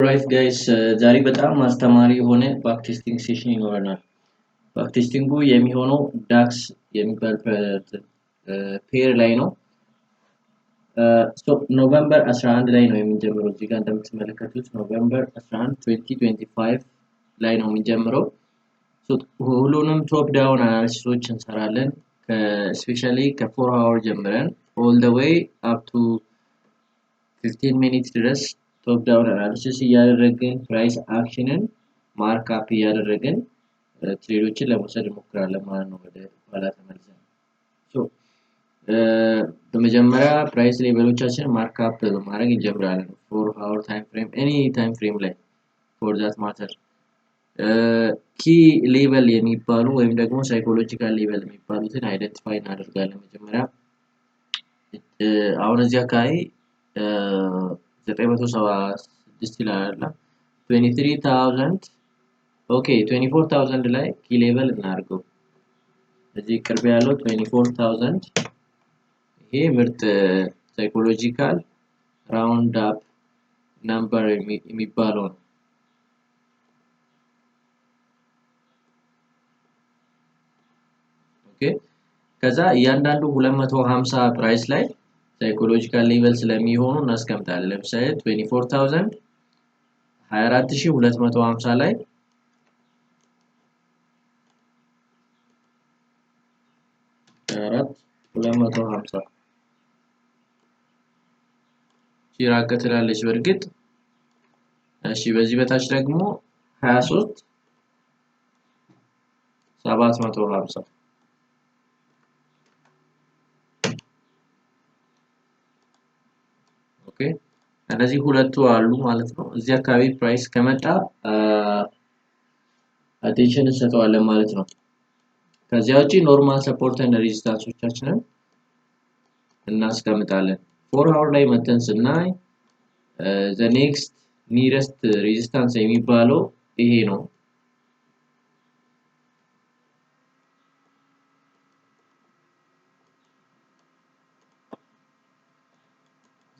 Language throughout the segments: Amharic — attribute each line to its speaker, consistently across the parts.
Speaker 1: ራይት ጋይስ ዛሬ በጣም አስተማሪ የሆነ ባክቴስቲንግ ሴሽን ይኖረናል። ባክቴስቲንጉ የሚሆነው ዳክስ የሚባል ፔር ላይ ነው። ኖቨምበር 11 ላይ ነው የምንጀምረው። እዚህ ጋር እንደምትመለከቱት ኖቨምበር 11 2025 ላይ ነው የምንጀምረው። ሁሉንም ቶፕ ዳውን አናሊሲሶች እንሰራለን። ስፔሻሊ ከ4 አወር ጀምረን ኦል ዘ ዌይ አፕ ቱ 15 ሚኒትስ ድረስ ቶፕ ዳውን አናሊሲስ እያደረግን ፕራይስ አክሽንን ማርክ አፕ እያደረግን ትሬዶችን ለመውሰድ እንሞክራለን ማለት ነው። ወደ ኋላ ተመልሰን በመጀመሪያ ፕራይስ ሌቨሎቻችንን ማርክ አፕ በማድረግ እንጀምራለን። 4 አወር ታይም ፍሬም ኤኒ ታይም ፍሬም ላይ ፎር ዛት ማተር ኪ ሌቨል የሚባሉ ወይም ደግሞ ሳይኮሎጂካል ሌቨል የሚባሉትን አይደንቲፋይ እናደርጋለን። መጀመሪያ አሁን እዚህ አካባቢ 976 ይላል 23000 ኦኬ 24000 ላይ ኪ ሌቨል እናድርገው። እዚህ ቅርብ ያለው 24000 ይሄ ምርጥ ሳይኮሎጂካል ራውንድ አፕ ነምበር የሚባለው ነው። ኦኬ ከዛ እያንዳንዱ 250 ፕራይስ ላይ ሳይኮሎጂካል ሌቨል ስለሚሆኑ እናስቀምጣለን። ለምሳሌ 24000 24250 ላይ 250 ሲራቀ ትላለች በርግጥ። እሺ በዚህ በታች ደግሞ 23 750 ኦኬ እነዚህ ሁለቱ አሉ ማለት ነው። እዚህ አካባቢ ፕራይስ ከመጣ አቴንሽን እንሰጠዋለን ማለት ነው። ከዚያ ውጪ ኖርማል ሰፖርት እና ሬዚስታንሶቻችንን እናስቀምጣለን። 4 አወር ላይ መተን ስናይ the next nearest resistance የሚባለው ይሄ ነው።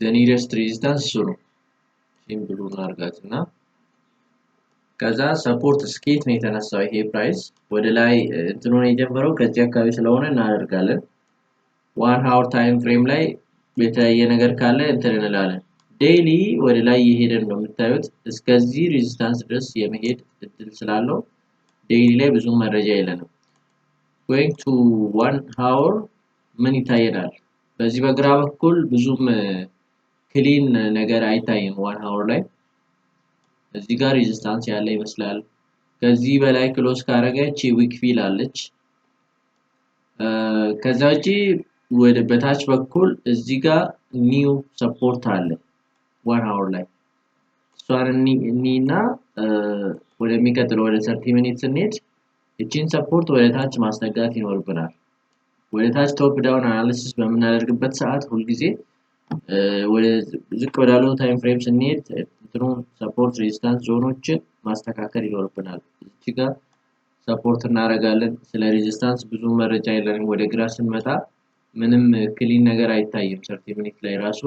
Speaker 1: the nearest resistance እሱ ነው። ሲምብሉ እናርጋትና ከዛ ሰፖርት ስኬት ነው የተነሳው። ይሄ ፕራይስ ወደ ላይ እንትኑ ነው የጀመረው ከዚህ አካባቢ ስለሆነ እናደርጋለን። 1 አወር ታይም ፍሬም ላይ የተለየ ነገር ካለ እንትን እንላለን። ዴይሊ ወደ ላይ እየሄደ ነው የምታዩት። እስከዚህ ሬዚስታንስ ድረስ የመሄድ እድል ስላለው ዴይሊ ላይ ብዙ መረጃ የለንም። going to 1 hour ምን ይታየናል? በዚህ በግራ በኩል ብዙም ክሊን ነገር አይታይም። 1 hour ላይ እዚህ ጋር ሬዚስታንስ ያለ ይመስላል። ከዚህ በላይ ክሎዝ ካረገች ዊክ ፊል አለች። ከዛ ውጪ ወደ በታች በኩል እዚህ ጋር ኒው ሰፖርት አለ 1 hour ላይ እሷን እኒና ወደሚቀጥለው ወደ 30 ሚኒትስ እንሄድ። እቺን ሰፖርት ወደ ታች ማስጠጋት ይኖርብናል። ወደ ታች ቶፕ ዳውን አናሊሲስ በምናደርግበት ሰዓት ሁሉ ጊዜ ወደ ዝቅ ወዳለው ታይም ፍሬም ስንሄድ እንትኑ ሰፖርት ሬዚስታንስ ዞኖችን ማስተካከል ይኖርብናል። እዚህ ጋር ሰፖርት እናደርጋለን። ስለ ሬዚስታንስ ብዙ መረጃ የለንም። ወደ ግራ ስንመጣ ምንም ክሊን ነገር አይታይም። 30 ሚኒት ላይ ራሱ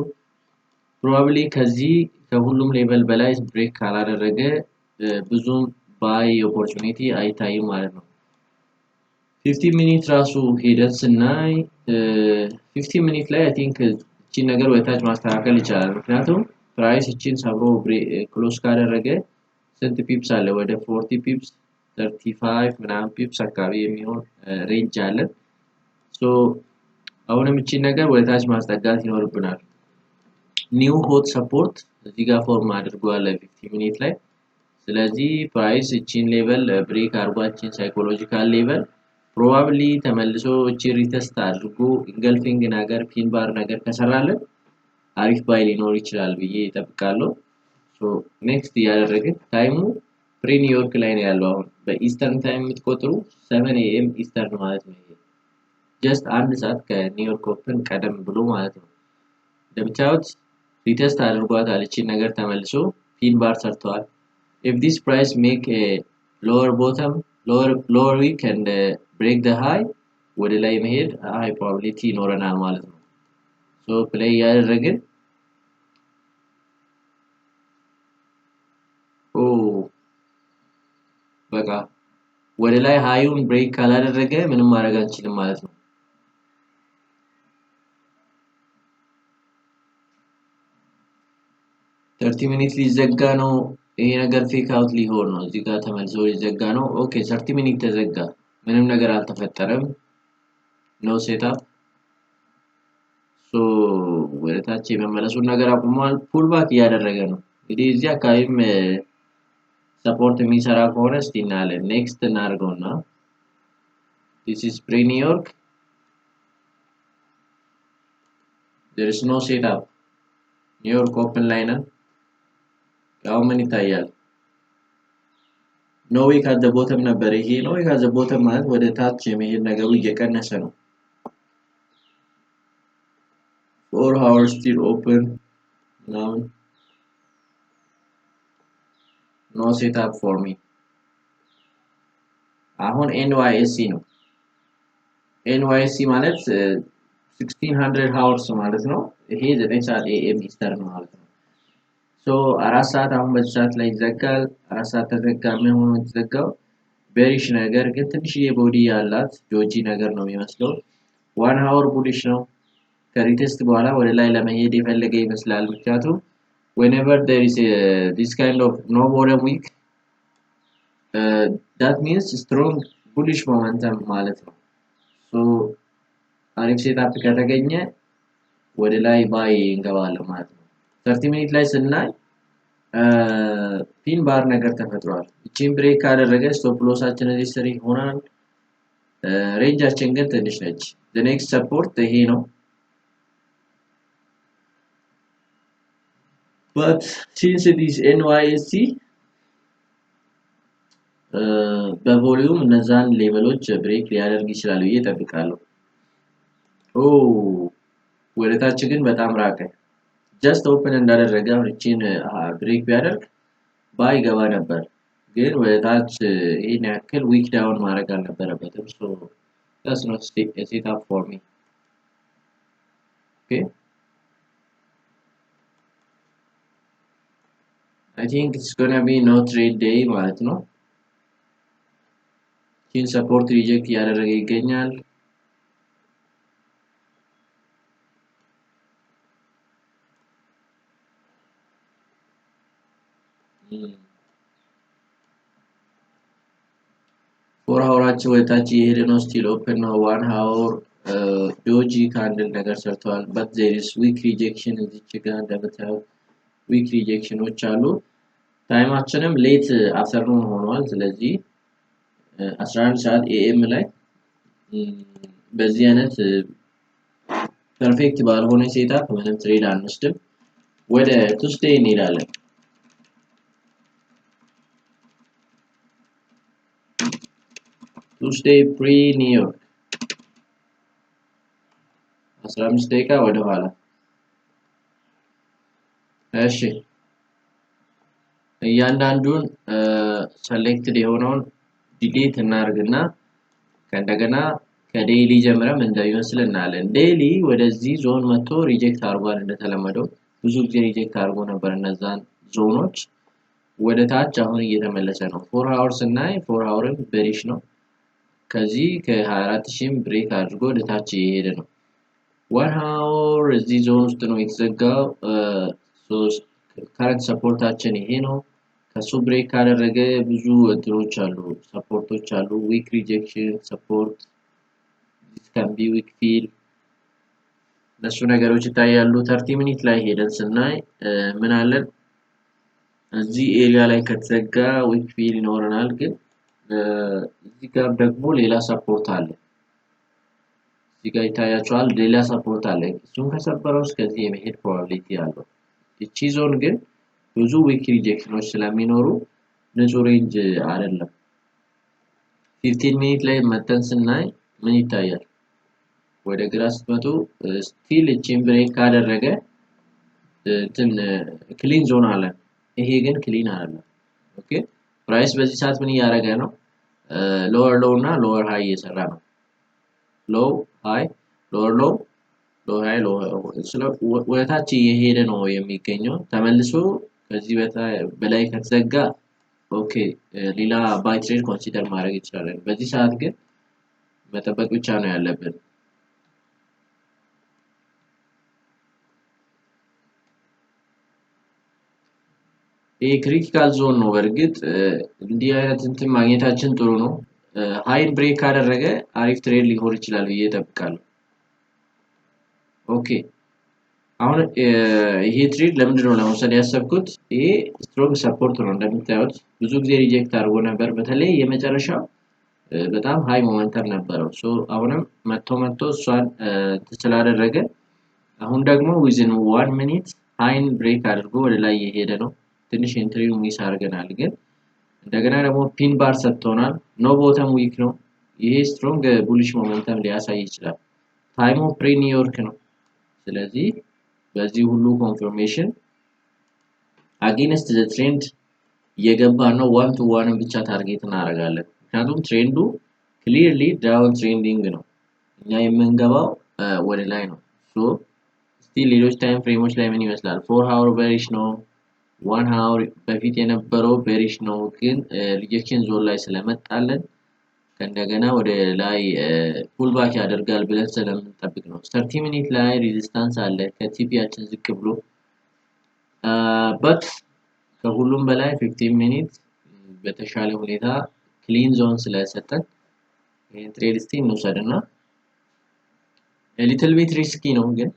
Speaker 1: ፕሮባብሊ ከዚህ ከሁሉም ሌቨል በላይ ብሬክ ካላደረገ ብዙም ባይ ኦፖርቹኒቲ አይታይም ማለት ነው። 15 ሚኒት ራሱ ሄደን ስናይ 15 ሚኒት ላይ አይ ቲንክ እቺን ነገር ወደታች ማስተካከል ይቻላል። ምክንያቱም ፕራይስ እቺን ሰብሮ ክሎዝ ካደረገ ስንት ፒፕስ አለ? ወደ 40 ፒፕስ 35 ምናምን ፒፕስ አካባቢ የሚሆን ሬንጅ አለ። ሶ አሁንም እቺን ነገር ወደታች ማስጠጋት ይኖርብናል። ኒው ሆት ሰፖርት እዚህ ጋር ፎርም አድርጓል 15 ሚኒት ላይ። ስለዚህ ፕራይስ እቺን ሌቨል ብሬክ አድርጓችን ሳይኮሎጂካል ሌቨል ፕሮባብሊ ተመልሶ እቺ ሪተስት አድርጎ ኢንገልፊንግ ነገር ፒን ባር ነገር ከሰራለን አሪፍ ባይ ሊኖር ይችላል ብዬ እጠብቃለሁ። ሶ ኔክስት እያደረግን ታይሙ ፕሪ ኒውዮርክ ላይ ነው ያለው። አሁን በኢስተርን ታይም የምትቆጥሩ 7 AM ኢስተርን ማለት ነው። ይሄ ጀስት አንድ ሰዓት ከኒውዮርክ ኦፕን ቀደም ብሎ ማለት ነው። እንደምታዩት ሪተስት አድርጓታል እቺን ነገር ተመልሶ ፒን ባር ሰርተዋል። if this price make a lower bottom lower week and break the high ወደ ላይ መሄድ high probability ይኖረናል ማለት ነው። ሶ ፕሌይ ያደረግን በቃ ወደ ላይ ሃዩን ብሬክ ካላደረገ ምንም ማድረግ አንችልም ማለት ነው 30 ሚኒት ሊዘጋ ነው ይሄ ነገር ፌክ አውት ሊሆን ነው እዚህ ጋር ተመልሶ ሊዘጋ ነው ኦኬ 30 ሚኒት ተዘጋ ምንም ነገር አልተፈጠረም ኖ ሴትአፕ ሶ ወደታች የመመለሱን ነገር አቁሟል ፑል ባክ እያደረገ ነው እንግዲህ እዚህ አካባቢም ሰፖርት የሚሰራ ከሆነ እስቲ እናያለን ኔክስት እናድርገውና this is pre-New York there is no setup New York open line ያው ምን ይታያል no week at the bottom ነበር ይሄ ነው week at the bottom ማለት ወደ ታች የሚሄድ ነገሩ እየቀነሰ ነው 4 hours still open now no setup for me አሁን NYSE ነው NYSE ማለት 1600 hours ማለት ነው ይሄ 9 ሰዓት AM ኢስተርን ማለት ነው ሶ 4 ሰዓት አሁን በዚህ ሰዓት ላይ ይዘጋል 4 ሰዓት ተዘጋሚ ሆኖ ይዘጋው ቤሪሽ ነገር ግን ትንሽዬ ቦዲ ያላት ጆጂ ነገር ነው የሚመስለው 1 hour bullish ነው ከሪቴስት በኋላ ወደ ላይ ለመሄድ የፈለገ ይመስላል ምክንያቱም whenever there is this kind of no bottom week that means strong bullish momentum ማለት ነው ሶ አሪፍ ሴትአፕ ከተገኘ ወደ ላይ ባይ እንገባለን ማለት ነው 30 ሚኒት ላይ ስናይ ፒን ባር ነገር ተፈጥሯል እቺን ብሬክ አደረገ ስቶፕ ሎሳችን እዚህ ስር ይሆናል ሬንጃችን ግን ትንሽ ነች the next support ይሄ ነው but since it is NYSE በቮሊዩም እነዛን ሌቨሎች ብሬክ ሊያደርግ ይችላል ብዬ እጠብቃለሁ ኦ ወደታች ግን በጣም ራቀ just open እንዳደረገ እቺን ብሬክ ቢያደርግ ባይ ገባ ነበር ግን ወደታች ይሄን ያክል ዊክ ዳውን ማድረግ አልነበረበትም so that's not a setup for me okay I think it's gonna be no trade day ማለት ነው ኪን ሰፖርት ሪጀክት ያደረገ ይገኛል ፎር አወራችን ወደታች የሄደ ነው ስቲል ኦፕን ነው 1 hour ዶጂ ካንድል ነገር ሰርተዋል but there is weak rejection እዚች ጋር እንደምታዩት weak rejectionዎች አሉ ታይማችንም ሌት አፍተርኑን ሆኗል ስለዚህ 11 ሰዓት AM ላይ በዚህ አይነት ፐርፌክት ባልሆነ ሴትአፕ ምንም ትሬድ አንወስድም ወደ ቱስዴይ እንሄዳለን Tuesday pre-New York 15 ደቂቃ ወደ ኋላ እሺ እያንዳንዱን ሰሌክትድ የሆነውን ዲሊት እናርግና ከእንደገና ከዴይሊ ጀምረን እንደሚመስል እናያለን ዴይሊ ወደዚህ ዞን መጥቶ ሪጀክት አርጓል እንደተለመደው ብዙ ጊዜ ሪጀክት አርጎ ነበር እነዛን ዞኖች ወደ ታች አሁን እየተመለሰ ነው 4 hours እና 4 hourም ቤሪሽ ነው ከዚህ ከ24000 ብሬክ አድርጎ ወደ ታች እየሄደ ነው 1 hour እዚህ ዞን ውስጥ ነው የተዘጋው ከረንት ሰፖርታችን ይሄ ነው ከሱ ብሬክ ካደረገ ብዙ እንትኖች አሉ ሰፖርቶች አሉ ዊክ ሪጀክሽን ሰፖርት this can be weak fill ለሱ ነገሮች ይታያሉ 30 ሚኒት ላይ ሄደን ስናይ ምን አለን እዚህ ኤሪያ ላይ ከተዘጋ ዊክ ፊል ይኖረናል ግን እዚህ ጋር ደግሞ ሌላ ሰፖርት አለ እዚህ ጋር ይታያችኋል ሌላ ሰፖርት አለ እሱን ከሰበረው እስከዚህ የመሄድ ፕሮባቢሊቲ አለው እቺ ዞን ግን ብዙ ዊክ ሪጀክሽኖች ስለሚኖሩ ንጹህ ሬንጅ አይደለም 15 ሚኒት ላይ መተን ስናይ ምን ይታያል ወደ ግራ ስትመጡ ስቲል እቺን ብሬክ ካደረገ እንትን ክሊን ዞን አለ ይሄ ግን ክሊን አይደለም ኦኬ ፕራይስ በዚህ ሰዓት ምን ያደረገ ነው ሎወር ሎው እና ሎወር ሃይ እየሰራ ነው ሎው ሃይ ሎወር ሎው ሎው ሃይ ሎው ወደታች እየሄደ ነው የሚገኘው ተመልሶ ከዚህ በላይ ከተዘጋ ኦኬ ሌላ ባይ ትሬድ ኮንሲደር ማድረግ ይችላል። በዚህ ሰዓት ግን መጠበቅ ብቻ ነው ያለብን። ይሄ ክሪቲካል ዞን ነው። በእርግጥ እንዲህ አይነት እንትን ማግኘታችን ጥሩ ነው። ሃይን ብሬክ ካደረገ አሪፍ ትሬድ ሊሆን ይችላል ብዬ እጠብቃለሁ። ኦኬ አሁን ይሄ ትሬድ ለምንድነው ለመውሰድ ያሰብኩት? ይሄ ስትሮንግ ሰፖርት ነው እንደምታዩት ብዙ ጊዜ ሪጀክት አድርጎ ነበር። በተለይ የመጨረሻው በጣም ሃይ ሞመንተም ነበረው። ሶ አሁንም መጥቶ እሷን ስላደረገ አሁን ደግሞ ዊዝን 1 ሚኒት ሃይን ብሬክ አድርጎ ወደ ላይ እየሄደ ነው። ትንሽ ኢንትሪው ሚስ አድርገናል፣ ግን እንደገና ደግሞ ፒን ባር ሰጥቶናል። ኖ ቦተም ዊክ ነው። ይሄ ስትሮንግ ቡሊሽ ሞመንተም ሊያሳይ ይችላል። ታይሙ ፕሪ ኒውዮርክ ነው። ስለዚህ በዚህ ሁሉ ኮንፈርሜሽን አጌንስት ዘ ትሬንድ እየገባ ነው። 1 to 1 ብቻ ታርጌት እናደርጋለን። ምክንያቱም ትሬንዱ ክሊርሊ ዳውን ትሬንዲንግ ነው። እኛ የምንገባው ወደ ላይ ነው። ሶ ስቲል ሌሎች ታይም ፍሬሞች ላይ ምን ይመስላል? 4 ሃወር ቤሪሽ ነው። 1 ሃወር በፊት የነበረው ቤሪሽ ነው፣ ግን ሪጀክሽን ዞን ላይ ስለመጣለን ከእንደገና ወደ ላይ ፑል ባክ ያደርጋል ብለን ስለምንጠብቅ ነው። 30 ሚኒት ላይ ሬዚስታንስ አለ ከቲፒያችን ዝቅ ብሎ በት ከሁሉም በላይ 15 ሚኒት በተሻለ ሁኔታ ክሊን ዞን ስለሰጠን ይሄን ትሬድ እስቲ እንውሰድና ሊትል ቢት ሪስኪ ነው፣ ግን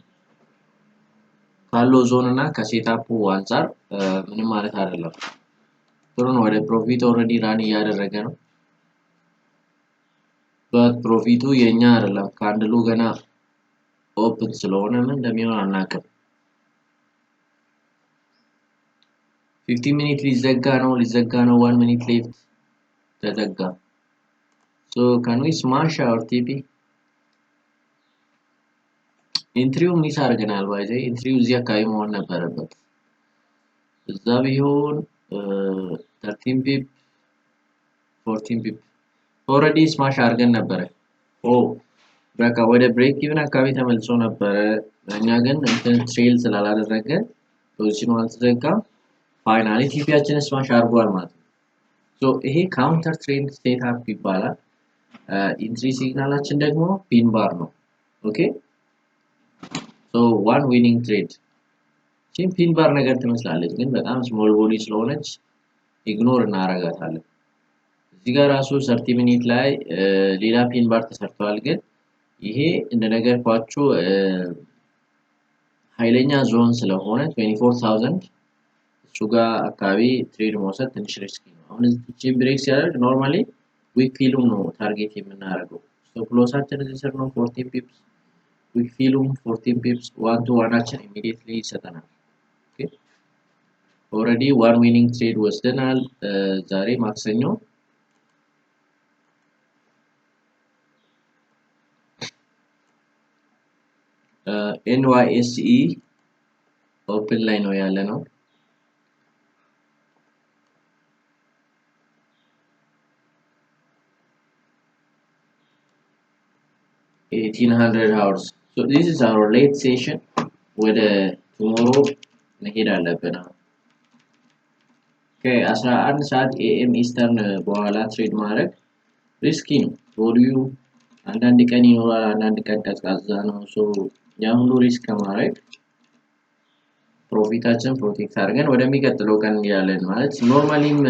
Speaker 1: ካለው ዞን እና ከሴታፑ አንፃር ምንም ማለት አይደለም። ጥሩ ነው። ወደ ፕሮፊት ኦልሬዲ ራን እያደረገ ነው። ፕሮፊቱ የኛ አይደለም፣ ካንድሉ ገና ኦፕን ስለሆነ ምን እንደሚሆን አናውቅም። 15 ሚኒት ሊዘጋ ነው 1 ሚኒት ሌፍት ተዘጋ። ሶ ካን ዊ ስማሽ አወር ቲፒ? ኢንትሪው ሚስ አድርገናል። ባይዘ ኢንትሪው እዚህ አካባቢ መሆን ነበረበት። እዛ ቢሆን 13 ፒፕ 14 ፒፕ ኦልሬዲ ስማሽ አድርገን ነበረ። በቃ ወደ ብሬክ ኢቭን አካባቢ ተመልሶ ነበረ። እኛ ግን እንትን ትሬል ስላላደረገ ፖዚሽኑ አልተዘጋም። ፋይናሊ ቲፒያችን ስማሽ አድርጓል ማለት ነው። ሶ ይሄ ካውንተር ትሬንድ ሴትአፕ ይባላል። ኢንትሪ ሲግናላችን ደግሞ ፒን ባር ነው። ኦኬ ሶ ዋን ዊኒንግ ትሬድ ፒን ባር ነገር ትመስላለች፣ ግን በጣም ስሞል ቦዲ ስለሆነች ኢግኖር እናረጋታለን። እዚህ ጋር ራሱ 30 ሚኒት ላይ ሌላ ፒን ባር ተሰርቷል፣ ግን ይሄ እንደነገርኳችሁ ኃይለኛ ዞን ስለሆነ 24000 እሱ ጋር አካባቢ ትሬድ መውሰድ ትንሽ ሪስኪ ነው። አሁን እዚህ ብሬክ ሲያደርግ ኖርማሊ ዊክ ፊሉም ነው ታርጌት የምናደርገው። ስቶፕ ሎሳችን እዚህ ስር ነው 14 ፒፕስ፣ ዊክ ፊሉም 14 ፒፕስ። 1 to 1 ኢሚዲየትሊ ይሰጠናል። ኦኬ ኦልሬዲ 1 ዊኒንግ ትሬድ ወስደናል። ዛሬ ማክሰኞ NYSE ኦፕን ላይ ነው ያለ ነው። $1800. So this is our late session. ወደ tomorrow መሄድ አለብን። ከ11 ሰዓት AM ኢስተርን በኋላ ትሬድ ማድረግ ሪስኪ ነው። ቮልዩ አንዳንድ ቀን ይኖራል፣ አንዳንድ ቀን ቀዝቃዛ ነው። ሶ ያ ሁሉ ሪስክ ከማድረግ ፕሮፊታችን ፕሮቴክት አድርገን ወደሚቀጥለው ቀን እንሄዳለን። ማለት ኖርማሊም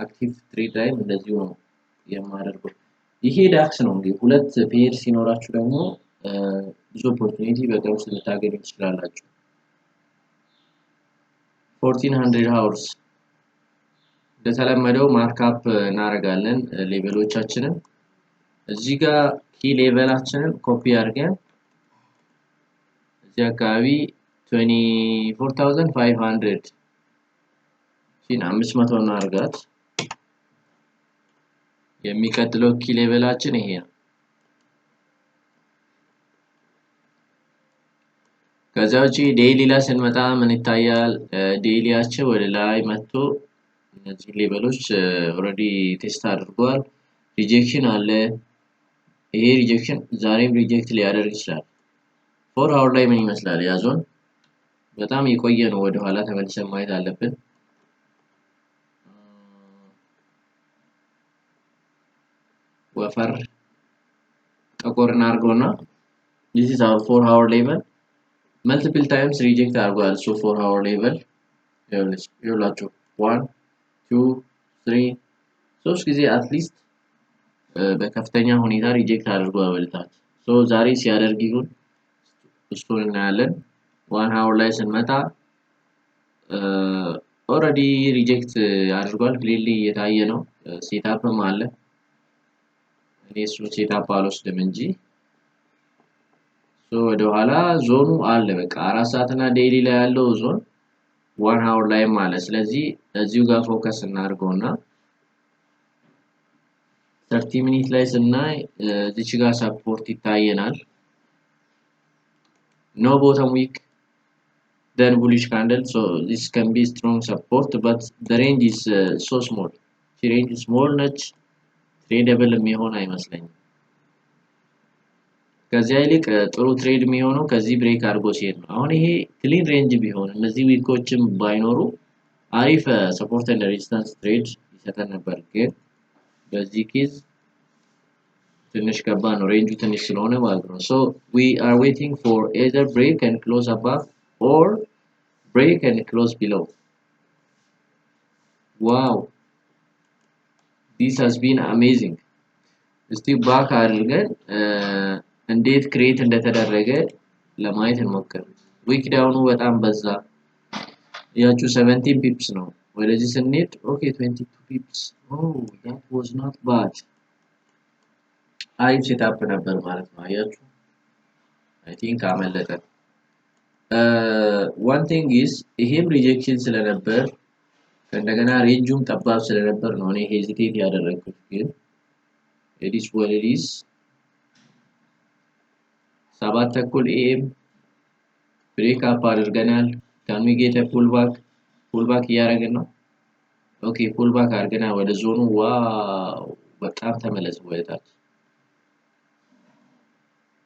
Speaker 1: አክቲቭ ትሬድ ላይ እንደዚሁ ነው የማደርገው። ይሄ ዳክስ ነው እንግዲህ ሁለት ፔር ሲኖራችሁ ደግሞ ብዙ ኦፖርቹኒቲ በቀን ውስጥ ልታገኙ ትችላላችሁ። 1400 hours እንደተለመደው ማርክአፕ እናደርጋለን ሌቨሎቻችንን። እዚህ ጋር ኪ ሌቨላችንን ኮፒ አድርገን እዚህ አካባቢ 24500 ሲና 500 እናርጋት። የሚቀጥለው ኪ ሌቨላችን ይሄ ነው። ከዛ ውጪ ዴይሊ ላይ ስንመጣ ምን ይታያል? ዴይሊያቸው ወደ ላይ መጥቶ እነዚህ ሌቨሎች ኦልሬዲ ቴስት አድርጓል። ሪጀክሽን አለ። ይሄ ሪጀክሽን ዛሬም ሪጀክት ሊያደርግ ይችላል። 4 ሃወር ላይ ምን ይመስላል? ያዞን በጣም የቆየ ነው። ወደ ኋላ ተመልሰን ማየት አለብን። ወፈር ጠቆር እናድርገውና this is our 4 hour level multiple times reject አድርጓል so 4 hour level ይኸውላችሁ 1 2 3 ሶስት ጊዜ አትሊስት በከፍተኛ ሁኔታ ሪጀክት አድርጓል ወደታች so ዛሬ ሲያደርግ ይሁን እሱን እናያለን 1 hour ላይ ስንመጣ ኦሬዲ ሪጀክት አድርጓል ክሊርሊ እየታየ ነው ሴትአፕም አለ እኔ እሱ ሴትአፕ አልወስድም እንጂ ሶ ወደ ኋላ ዞኑ አለ በቃ 4 ሰዓት እና ዴይሊ ላይ ያለው ዞን 1 hour ላይ ማለት ስለዚህ እዚሁ ጋር ፎከስ እናድርገውና 30 ሚኒት ላይ ስናይ እዚች ጋር ሰፖርት ይታየናል no bottom weak then bullish candle so this can be strong support but the range is so small the range is small ነች ትሬደብል የሚሆን አይመስለኝም ከዚያ ይልቅ ጥሩ ትሬድ የሚሆነው ከዚህ ብሬክ አድርጎ ሲሄድ ነው አሁን ይሄ ክሊን ሬንጅ ቢሆን እነዚህ ዊኮችም ባይኖሩ አሪፍ ሰፖርት እና ሬዚስታንስ ትሬድ ይሰጠን ነበር ግን በዚህ ኬዝ ትንሽ ከባድ ነው ሬንጁ ትንሽ ስለሆነ ማለት ነው so we are waiting for either break and close above or break and close below wow this has been amazing እስቲ ባክ አድርገን እንዴት ክሬት እንደተደረገ ለማየት እንሞክር ዊክ ዳውኑ በጣም በዛ ያቹ 17 ፒፕስ ነው ወደዚህ ስንሄድ ኦኬ 22 ፒፕስ oh that was not bad አሪፍ ሴትአፕ ነበር ማለት ነው አያችሁ I think አመለጠ one thing is ይሄም ሪጀክሽን ስለነበር እንደገና ሬንጁም ጠባብ ስለነበር ነው እኔ ሄዚቴት ያደረኩት ግን it is what it is 7 ተኩል am ብሬክ አፕ አድርገናል can we get a pullback እያደረግን ነው ኦኬ pullback አድርገናል ወደ ዞኑ ዋው በጣም ተመለስ ወደታች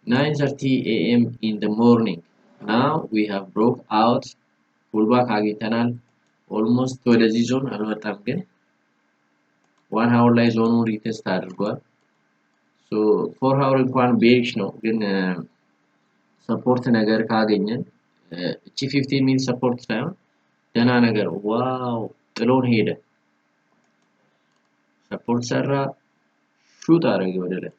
Speaker 1: 9:30 am in the morning now we have broke out pullback አግኝተናል almost ወደዚህ ዞን አልወጣም ግን 1 hour ላይ ዞኑ ሪቴስት አድርጓል so 4 hour እንኳን ቤሪሽ ነው ግን ሰፖርት ነገር ካገኘን እቺ 15 ሚኒት ሰፖርት ሳይሆን ደና ነገር ዋው ጥሎን ሄደ ሰፖርት ሰራ ሹት አደረገ ወደ ላይ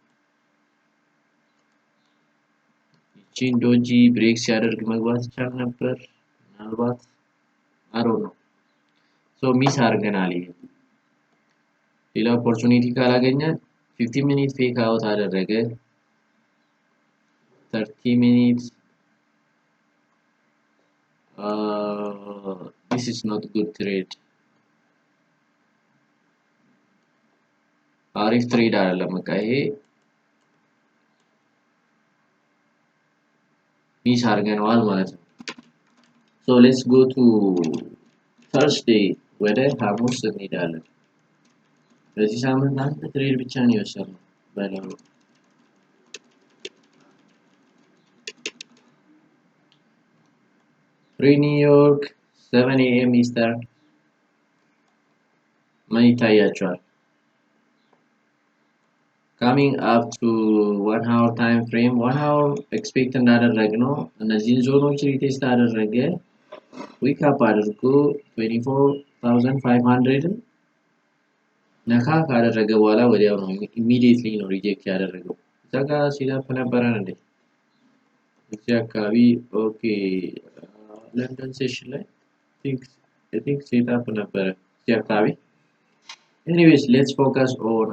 Speaker 1: እቺን ዶጂ ብሬክ ሲያደርግ መግባት ይቻል ነበር ምናልባት አሮ ነው so ሚስ አድርገናል ይሄ ሌላ ኦፖርቹኒቲ ካላገኘን 15 ሚኒት ፌክ አውት አደረገ 30 minutes this is not good trade አሪፍ ትሬድ አይደለም በቃ ይሄ ሚስ አድርገናል ማለት ነው so let's go to Thursday ወደ ሐሙስ እንሄዳለን በዚህ ሳምንት አንድ ትሬድ ብቻ ነው የወሰድነው በለው New York 7 am Eastern ምን ይታያችኋል coming up to 1 hour time frame 1 hour expect እንዳደረግነው እነዚህን ዞኖች ሪቴስት አደረገ ዊክ አፕ አድርጎ 24500 ነካ ካደረገ በኋላ ወዲያው ነው ኢሚዲየትሊ ነው ሪጀክት ያደረገው ዘጋ ሲላፕ ነበረን እንዴ እዚህ አካባቢ ኦኬ ለንደን ሴሽን ላይ I think ሴትአፕ ነበረ እዚህ አካባቢ anyways let's focus on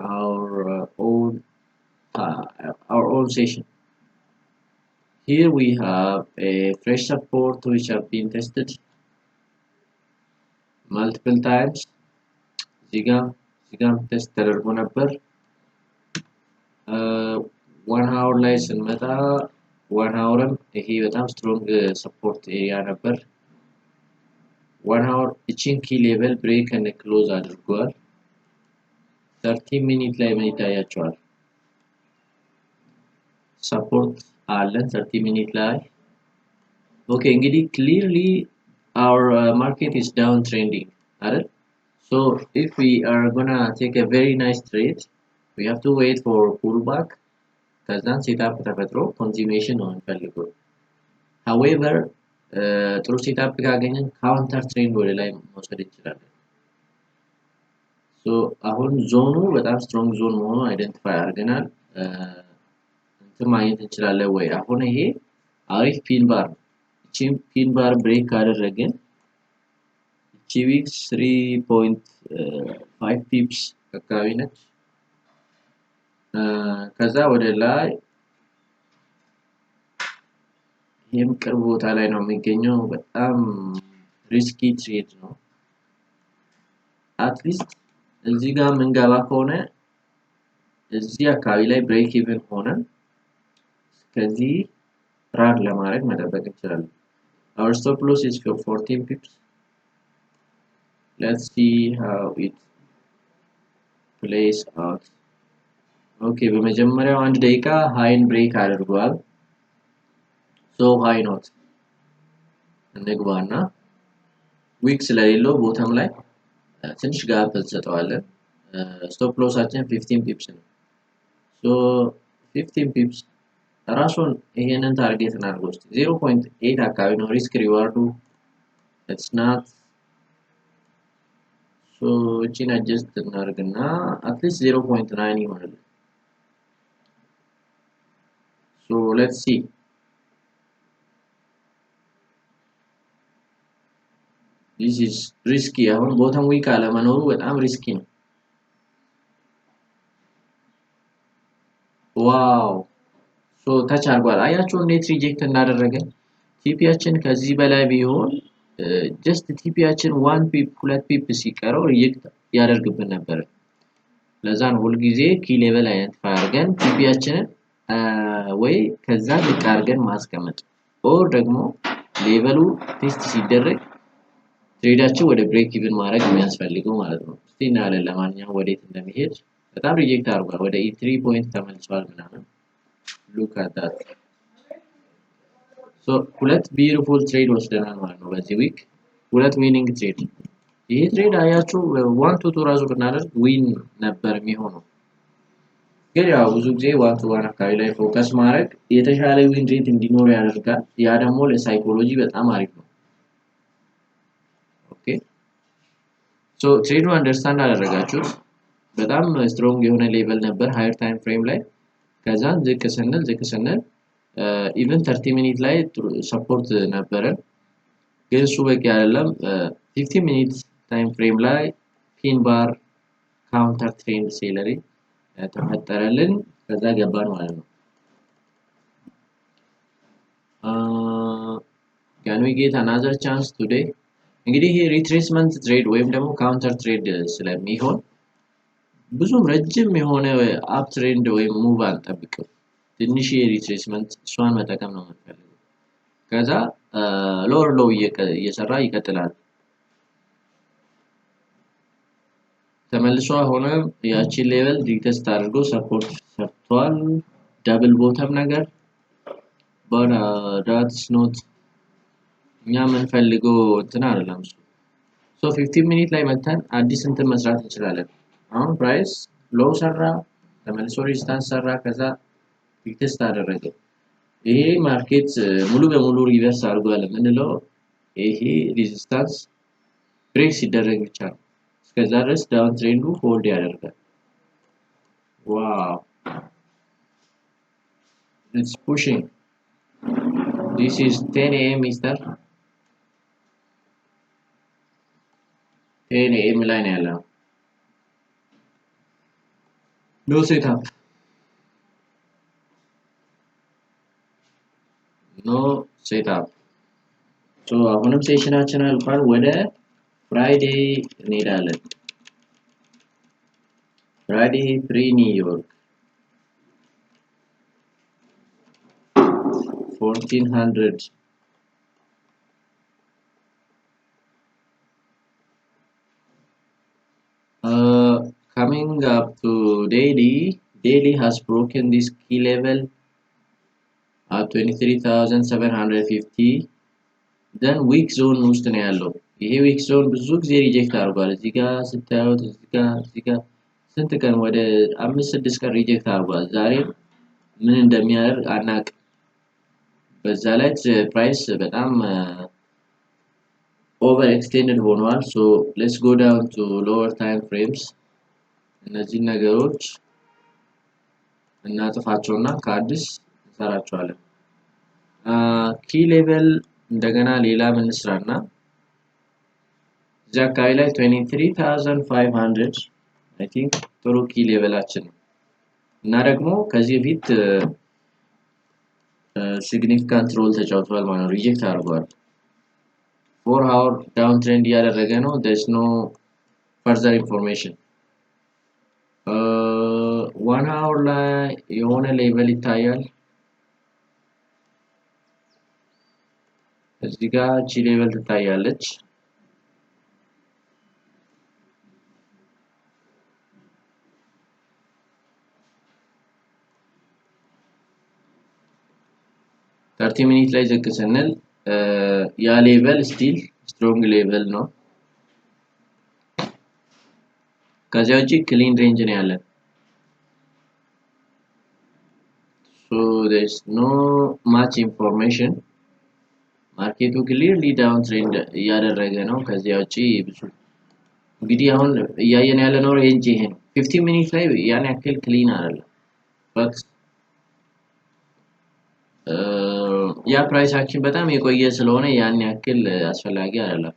Speaker 1: our own session here we have a fresh support which have been tested multiple times እዚጋም ቴስት ተደርጎ ነበር 1 hour ላይ ስንመጣ 1 hourም ይሄ በጣም ስትሮንግ ሰፖርት ኤሪያ ነበር 1 hour እቺን ኪ ሌቨል ብሬክ እና ክሎዝ አድርጓል 30 ሚኒት ላይ ምን ይታያችኋል ሰፖርት አለን 30 ሚኒት ላይ ኦኬ እንግዲህ clearly our market is downtrending አይደል so if we are gonna take a very nice trade we have to wait for pullback ከዛን ሴትአፕ ተፈጥሮ continuation ነው የምንፈልገው however ጥሩ ሴትአፕ ካገኘን ካውንተር ትሬንድ ወደ ላይ መውሰድ እንችላለን so አሁን ዞኑ በጣም ስትሮንግ ዞን መሆኑን አይደንቲፋይ አድርገናል እንትን ማግኘት እንችላለን ወይ አሁን ይሄ አሪፍ ፒን ባር እቺን ፒን ባር ብሬክ ካደረግን እቺ ዊክስ 3.5 ፒፕስ አካባቢ ነች ከዛ ወደ ላይ ይሄም ቅርብ ቦታ ላይ ነው የሚገኘው በጣም ሪስኪ ትሬድ ነው አትሊስት እዚህ ጋር ምንገባ ከሆነ እዚህ አካባቢ ላይ ብሬክ ኢቭን ሆነን ከዚህ ራን ለማድረግ መጠበቅ እንችላለን our stop loss is for 14 pips let's see how it plays out okay በመጀመሪያው አንድ ደቂቃ ሃይን ብሬክ አድርጓል so high not እንግባና ዊክስ ለሌለው ቦተም ላይ ትንሽ ጋፕ እንሰጠዋለን ስቶፕ ሎሳችን 15 ፒፕስ ነው so 15 ፒፕስ ራሱን ይሄንን ታርጌት እናድርገው 0.8 አካባቢ ነው ሪስክ ሪዋርዱ it's not so እቺን adjust እናድርግና at least 0.9 ይሆናል so let's see this is risky አሁን ቦተም ዊክ አለመኖሩ በጣም ሪስኪ ነው ዋው ሶ ታች አርጓል አያችሁ እንዴት ሪጀክት እንዳደረገ ቲፒያችን ከዚህ በላይ ቢሆን ጀስት ቲፒያችን 1 ፒፕ 2 ፒፕ ሲቀረው ሪጀክት ያደርግብን ነበር ለዛ ነው ሁሉ ጊዜ ኪ ሌቨል አይደንቲፋይ አድርገን ቲፒያችንን ወይ ከዛ ልቅ አድርገን ማስቀመጥ ኦር ደግሞ ሌቨሉ ቴስት ሲደረግ ትሬዳችን ወደ ብሬክ ኢቭን ማድረግ የሚያስፈልገው ማለት ነው እስቲ እናያለን ለማንኛውም ወዴት እንደሚሄድ በጣም ሪጀክት አድርጓል ወደ E3 ፖይንት ተመልሷል ምናምን look at that so ሁለት ቢዩቲፉል ትሬድ ወስደናል ማለት ነው በዚህ ዊክ ሁለት ዊኒንግ ትሬድ ይሄ ትሬድ አያችሁ 1 to 2 ራሱ ብናደርግ ዊን ነበር የሚሆነው ግን ያው ብዙ ጊዜ 1 to 1 አካባቢ ላይ ፎከስ ማድረግ የተሻለ ዊን ሬት እንዲኖር ያደርጋል ያ ደግሞ ለሳይኮሎጂ በጣም አሪፍ ነው ኦኬ so ትሬዱ አንደርስታንድ አደረጋችሁት በጣም ስትሮንግ የሆነ ሌቨል ነበር ሃየር ታይም ፍሬም ላይ ከዛ ዝቅ ስንል ኢቭን 30 ሚኒት ላይ ሰፖርት ነበረ ግን እሱ በቂ አይደለም 15 ሚኒት ታይም ፍሬም ላይ ፒን ባር ካውንተር ትሬንድ ሴለሪ ተፈጠረልን ከዛ ገባን ማለት ነው can we get another chance today እንግዲህ ይሄ ሪትሬስመንት ትሬድ ወይም ደግሞ ካውንተር ትሬድ ስለሚሆን ብዙም ረጅም የሆነ አፕ ትሬንድ ወይም ሙቭ አንጠብቅም ትንሽ ሪትሬስመንት እሷን መጠቀም ነው የምንፈልገው ከዛ ሎወር ሎው እየሰራ ይቀጥላል ተመልሶ ሆነ ያቺን ሌቨል ሪቴስት አድርጎ ሰፖርት ሰርቷል ዳብል ቦተም ነገር but that's not እኛ የምንፈልገው እንትን አይደለም so 15 ሚኒት ላይ መተን አዲስ እንትን መስራት እንችላለን አሁን ፕራይስ ሎው ሰራ ተመልሶ ሬዚስታንስ ሰራ ከዛ ሪቴስት አደረገ ይሄ ማርኬት ሙሉ በሙሉ ሪቨርስ አድርጓል ምንለው ይሄ ሬዚስታንስ ብሬክ ሲደረግ ብቻ ነው እስከዛ ድረስ ዳውን ትሬንዱ ሆልድ ያደርጋል ዋው it's pushing this is 10 AM mister 10 AM ላይ ነው ያለው no setup so አሁንም ሴሽናችን አልቋል ወደ ፍራይዴ እንሄዳለን ፍራይዴ ፍሪ ኒውዮርክ 1400 coming up to daily has broken this key level at 23,750 then week zone ውስጥ ነው ያለው ይሄ week zone ብዙ ጊዜ ሪጀክት አድርጓል እዚህ ጋር ስታዩት እዚህ ጋር ስንት ቀን ወደ 5-6 ቀን ሪጀክት አድርጓል። ዛሬ ምን እንደሚያደርግ አናቅ። በዛ ላይ ፕራይስ በጣም over extended ሆኗል። so let's go down to lower time frames። እነዚህ ነገሮች እናጥፋቸውና ከአዲስ እንሰራቸዋለን። ኪ ሌቨል እንደገና ሌላ ምን እንስራና እዚህ አካባቢ ላይ 23500 I think ጥሩ ኪ ሌቨላችን ነው። እና ደግሞ ከዚህ በፊት significant role ተጫውቷል ማለት ነው። ሪጀክት አድርጓል። 4 hour down trend እያደረገ ነው። there's no further information። 1 hour ላይ የሆነ ሌቨል ይታያል። እዚህ ጋር ቺ ሌቨል ትታያለች። ተርቲ ሚኒት ላይ ዝቅ ስንል ያ ሌቨል ስቲል ስትሮንግ ሌቨል ነው። ከዚያ ውጪ ክሊን ሬንጅ ነው ያለን። so there's no much information። ማርኬቱ ክሊርሊ ዳውን ትሬንድ እያደረገ ነው። ከዚያ ውጪ ብዙ እንግዲህ አሁን እያየን ያለነው ሬንጅ ይሄ ነው። 15 ሚኒት ላይ ያን ያክል ክሊን አይደለም but ያ ፕራይስ አክሽን በጣም የቆየ ስለሆነ ያን ያክል አስፈላጊ አይደለም።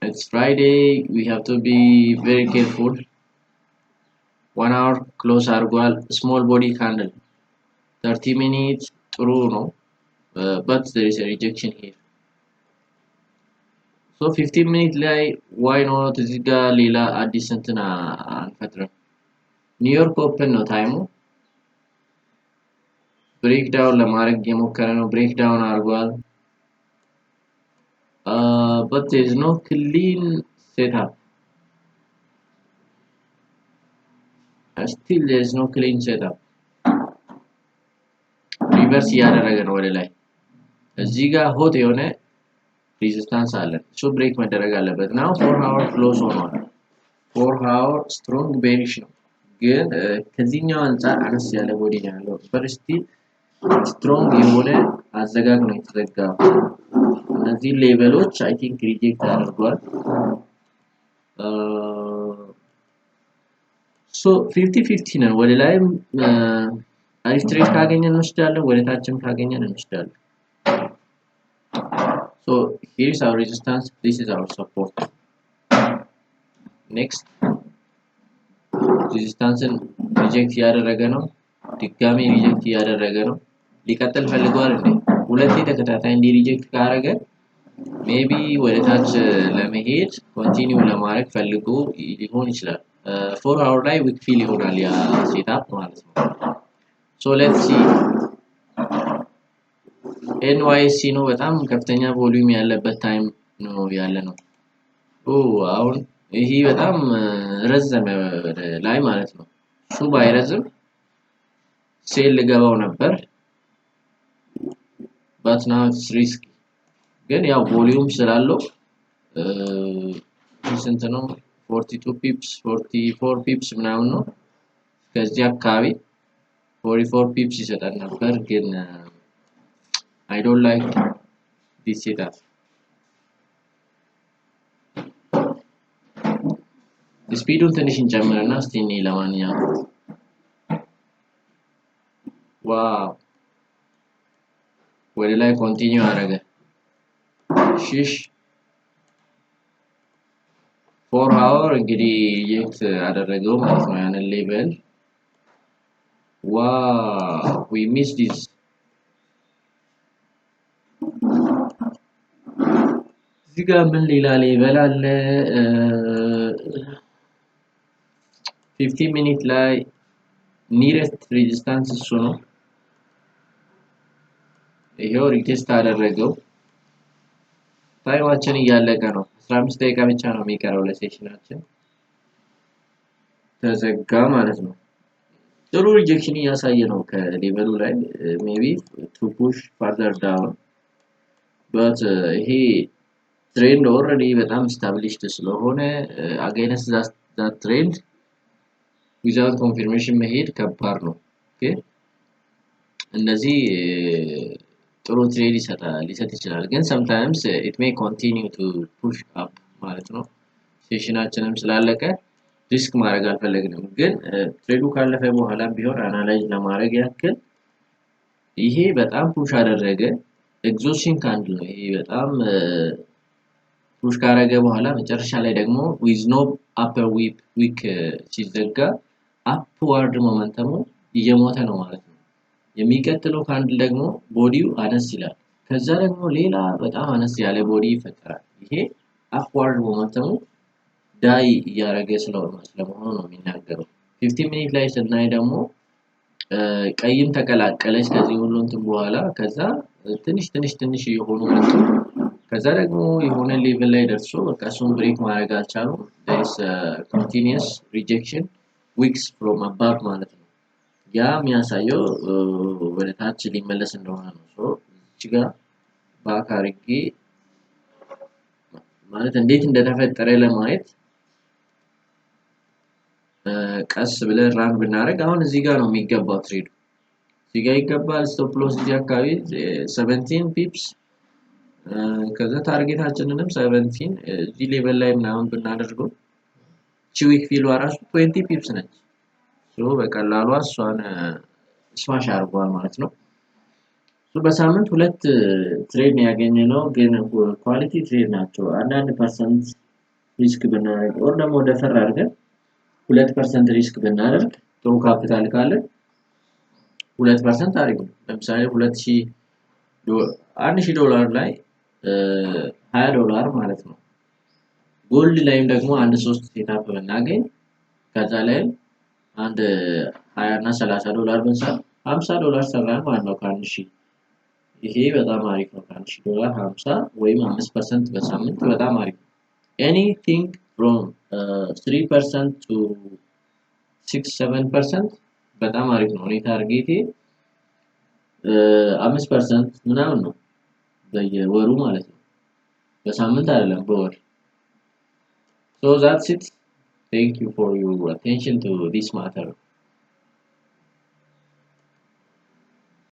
Speaker 1: it's Friday, we have to be very careful። 1 hour close አድርጓል። small body candle 30 minutes ጥሩ ነው but there is a rejection here። so 15 minutes ላይ why not እዚህ ጋር ሌላ አዲስ እንትን አንፈጥርም። ኒውዮርክ ኦፕን ነው ታይሙ። ብሬክ ዳውን ለማድረግ የሞከረ ነው። ብሬክ ዳውን አድርጓል but there is no clean setup። still there is no clean setup። ሪቨርስ እያደረገ ነው ወደ ላይ። እዚህ ጋር ሆት የሆነ ሬዚስታንስ አለ። እሱ ብሬክ መደረግ አለበት። ናው 4 hour ክሎዝ ሆኗል። 4 hour ስትሮንግ ቤሪሽ ነው ግን ከዚህኛው አንፃር አነስ ያለ ቦዲ ነው ያለው but still ስትሮንግ የሆነ አዘጋግ ነው የተዘጋው። እነዚህ ሌቨሎች አይ ቲንክ ሪጀክት አድርጓል። so 50-50 ነው። ወደ ላይም አሪፍ ትሬድ ካገኘን እንወስዳለን፣ ወደ ታችም ካገኘን እንወስዳለን። so here is our resistance, this is our support። next ሬዚስታንስን ሪጀክት ያደረገ ነው። ድጋሚ ሪጀክት ያደረገ ነው። ሊቀጥል ፈልጓል እንዴ? ሁለቴ ተከታታይ እንዲ ሪጀክት ካደረገ ሜቢ ወደ ታች ለመሄድ ኮንቲኒው ለማድረግ ፈልጎ ሊሆን ይችላል። 4 hour ላይ ዊክ ፊል ይሆናል ያ ሴትአፕ ማለት ነው። so let's see NYC ነው በጣም ከፍተኛ ቮልዩም ያለበት ታይም ነው ያለ ነው። አሁን ይሄ በጣም ረዘመ ላይ ማለት ነው። እሱ ባይረዝም ሴል ልገባው ነበር but now it's risky። ግን ያው ቮልዩም ስላለው ስንት ነው 42 ፒፕስ 44 ፒፕስ ምናምን ነው። ከዚህ አካባቢ 44 ፒፕስ ይሰጣል ነበር ግን I don't like this setup። ስፒዱን ትንሽ እንጨምርና እስቲ እኔ ለማንኛውም ዋው ወደ ላይ ኮንቲኒው አደረገ። ሽሽ 4 hour እንግዲህ ሪጀክት አደረገው ማለት ነው ያንን ሌቨል። ዋው we missed this። እዚህ ጋር ምን ሌላ ሌቨል አለ? 15 ሚኒት ላይ ኒረስት ሬዚስታንስ እሱ ነው። ይሄው ሪቴስት አደረገው። ታይማችን እያለቀ ነው። 15 ደቂቃ ብቻ ነው የሚቀረው ለሴሽናችን። ተዘጋ ማለት ነው። ጥሩ ሪጀክሽን እያሳየ ነው ከሌቨሉ ላይ ሜቢ ቱ ፑሽ ፈርዘር ዳውን but ይሄ ትሬንድ ኦልሬዲ በጣም ስታብሊሽድ ስለሆነ አጋይንስት that trend without confirmation መሄድ ከባድ ነው። ኦኬ እነዚህ ጥሩ ትሬድ ሊሰጥ ይችላል ግን sometimes it may continue to push up ማለት ነው። ሴሽናችንም ስላለቀ ሪስክ ማድረግ አልፈለግንም ግን ትሬዱ ካለፈ በኋላ ቢሆን አናላይዝ ለማድረግ ያክል ይሄ በጣም ፑሽ አደረገ ኤግዞሽን ካንድል ነው። ይሄ በጣም ፑሽ ካረገ በኋላ መጨረሻ ላይ ደግሞ with no upper week ሲዘጋ upward ሞመንተሙ እየሞተ ነው ማለት ነው። የሚቀጥለው ካንድል ደግሞ ቦዲው አነስ ይላል ከዛ ደግሞ ሌላ በጣም አነስ ያለ ቦዲ ይፈጠራል። ይሄ upward ሞመንተሙ ዳይ እያረገ ስለመሆኑ ነው የሚናገረው። 15 ሚኒት ላይ ስናይ ደግሞ ቀይም ተቀላቀለች ከዚህ ሁሉ እንትን በኋላ ከዛ ትንሽ የሆኑ መጡ ከዛ ደግሞ የሆነ ሌቭል ላይ ደርሶ በቃ እሱን ብሬክ ማድረግ አልቻሉም። there is continuous rejection weeks from above ማለት ነው። ያ የሚያሳየው ወደ ታች ሊመለስ እንደሆነ ነው። ሶ እዚህ ጋር ባክ አድርጌ ማለት እንዴት እንደተፈጠረ ለማየት ቀስ ብለን ራን ብናደርግ አሁን እዚህ ጋር ነው የሚገባው ትሬዱ እዚህ ጋር ይገባል። ስቶፕ ሎስ እዚህ አካባቢ 17 ፒፕስ ከዛ ታርጌታችንንም 17 እዚህ ሌቭል ላይ ምናምን ብናደርገው ዊክ ፊሉ ራሱ 20 ፒፕስ ነች። ሶ በቀላሉ እሷን ስማሽ አድርጓል ማለት ነው። ሶ በሳምንት ሁለት ትሬድ ነው ያገኘነው ግን ኳሊቲ ትሬድ ናቸው። አንዳንድ ፐርሰንት ሪስክ ብናደርግ ኦር ደግሞ ደፈር አድርገን 2% ሪስክ ብናደርግ ጥሩ ካፒታል ካለ 2% አሪፍ ነው። ለምሳሌ 1000 ዶላር ላይ $20 ማለት ነው። ጎልድ ላይም ደግሞ አንድ 3 ሴታፕ ብናገኝ ከዛ ላይ አንድ 20 እና 30 ዶላር ብንሰራ $50 ሰራን ማለት ነው ከ1000 ይሄ በጣም አሪፍ ነው። ከ1000 50 ወይም 5% በሳምንት በጣም አሪፍ ነው። anything from 3% to 6-7% በጣም አሪፍ ነው። እኔ ታርጌቴ 5% ምናምን ነው በየወሩ ማለት ነው በሳምንት አይደለም በወር። so that's it. Thank you for your attention to this matter.